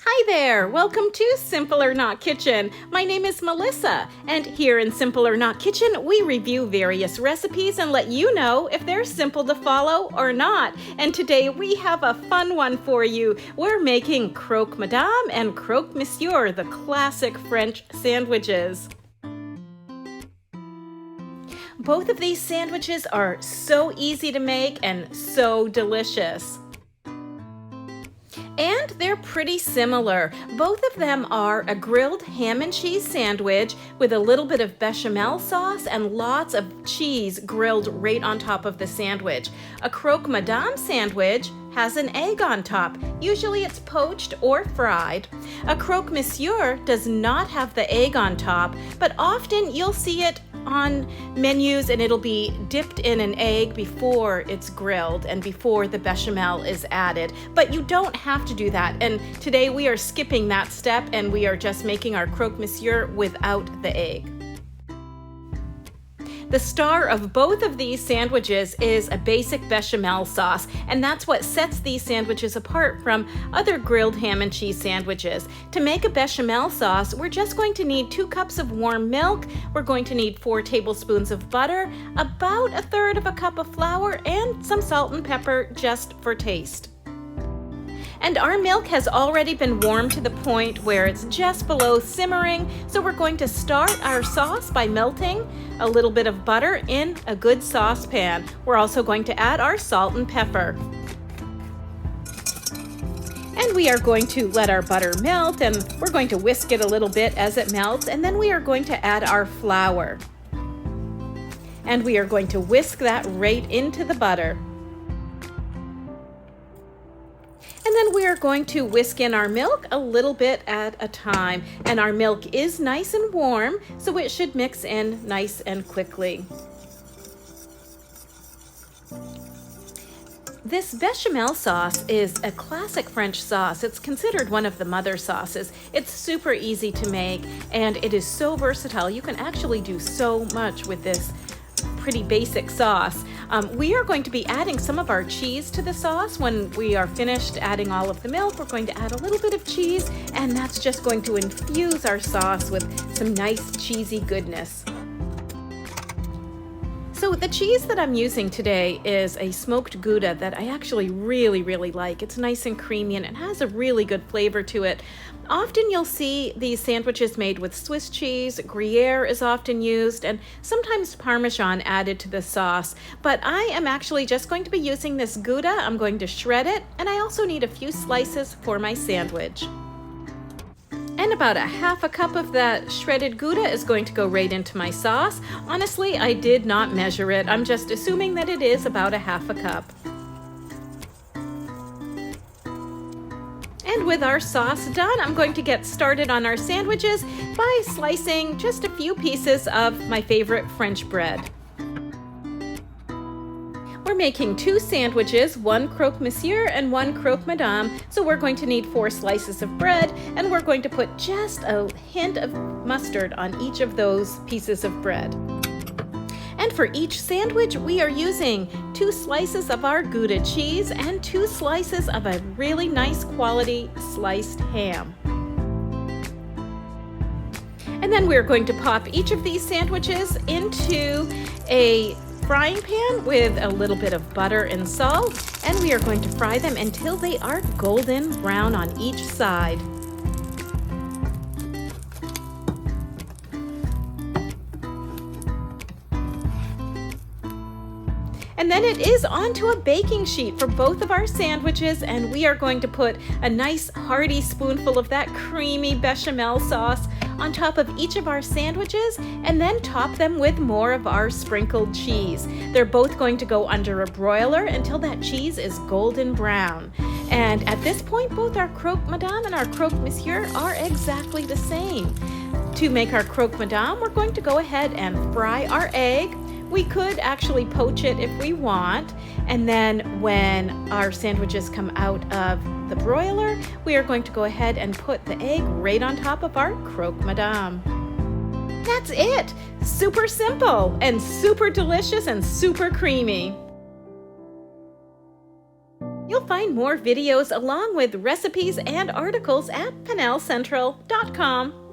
Hi there! Welcome to Simple or Not Kitchen. My name is Melissa, and here in Simple or Not Kitchen, we review various recipes and let you know if they're simple to follow or not. And today we have a fun one for you. We're making Croque Madame and Croque Monsieur, the classic French sandwiches. Both of these sandwiches are so easy to make and so delicious. And they're pretty similar. Both of them are a grilled ham and cheese sandwich with a little bit of bechamel sauce and lots of cheese grilled right on top of the sandwich. A Croque Madame sandwich has an egg on top. Usually it's poached or fried. A Croque Monsieur does not have the egg on top, but often you'll see it on menus and it'll be dipped in an egg before it's grilled and before the bechamel is added. But you don't have to do that. And today we are skipping that step and we are just making our Croque Monsieur without the egg. The star of both of these sandwiches is a basic bechamel sauce, and that's what sets these sandwiches apart from other grilled ham and cheese sandwiches. To make a bechamel sauce, we're just going to need 2 cups of warm milk, we're going to need 4 tablespoons of butter, about 1/3 cup of flour, and some salt and pepper just for taste. And our milk has already been warmed to the point where it's just below simmering, so we're going to start our sauce by melting a little bit of butter in a good saucepan. We're also going to add our salt and pepper. And we are going to let our butter melt, and we're going to whisk it a little bit as it melts, and then we are going to add our flour. And we are going to whisk that right into the butter. And then we are going to whisk in our milk a little bit at a time. And our milk is nice and warm, so it should mix in nice and quickly. This bechamel sauce is a classic French sauce. It's considered one of the mother sauces. It's super easy to make and it is so versatile. You can actually do so much with this pretty basic sauce. We are going to be adding some of our cheese to the sauce. When we are finished adding all of the milk, we're going to add a little bit of cheese, and that's just going to infuse our sauce with some nice cheesy goodness. So the cheese that I'm using today is a smoked Gouda that I actually really like. It's nice and creamy and it has a really good flavor to it. Often you'll see these sandwiches made with Swiss cheese, Gruyere is often used, and sometimes Parmesan added to the sauce. But I am actually just going to be using this Gouda. I'm going to shred it, and I also need a few slices for my sandwich. And about 1/2 cup of that shredded Gouda is going to go right into my sauce. Honestly, I did not measure it. I'm just assuming that it is about 1/2 cup. And with our sauce done, I'm going to get started on our sandwiches by slicing just a few pieces of my favorite French bread. We're making 2 sandwiches, 1 Croque Monsieur and 1 Croque Madame, so we're going to need 4 slices of bread, and we're going to put just a hint of mustard on each of those pieces of bread. And for each sandwich, we are using 2 slices of our Gouda cheese and 2 slices of a really nice quality sliced ham. And then we're going to pop each of these sandwiches into a frying pan with a little bit of butter and salt, and we are going to fry them until they are golden brown on each side. And then it is onto a baking sheet for both of our sandwiches, and we are going to put a nice hearty spoonful of that creamy bechamel sauce on top of each of our sandwiches, and then top them with more of our sprinkled cheese. They're both going to go under a broiler until that cheese is golden brown. And at this point, both our Croque Madame and our Croque Monsieur are exactly the same. To make our Croque Madame, we're going to go ahead and fry our egg. We could actually poach it if we want, and then when our sandwiches come out of the broiler, we are going to go ahead and put the egg right on top of our Croque Madame. That's it! Super simple and super delicious and super creamy. You'll find find more videos along with recipes and articles at PennellCentral.com.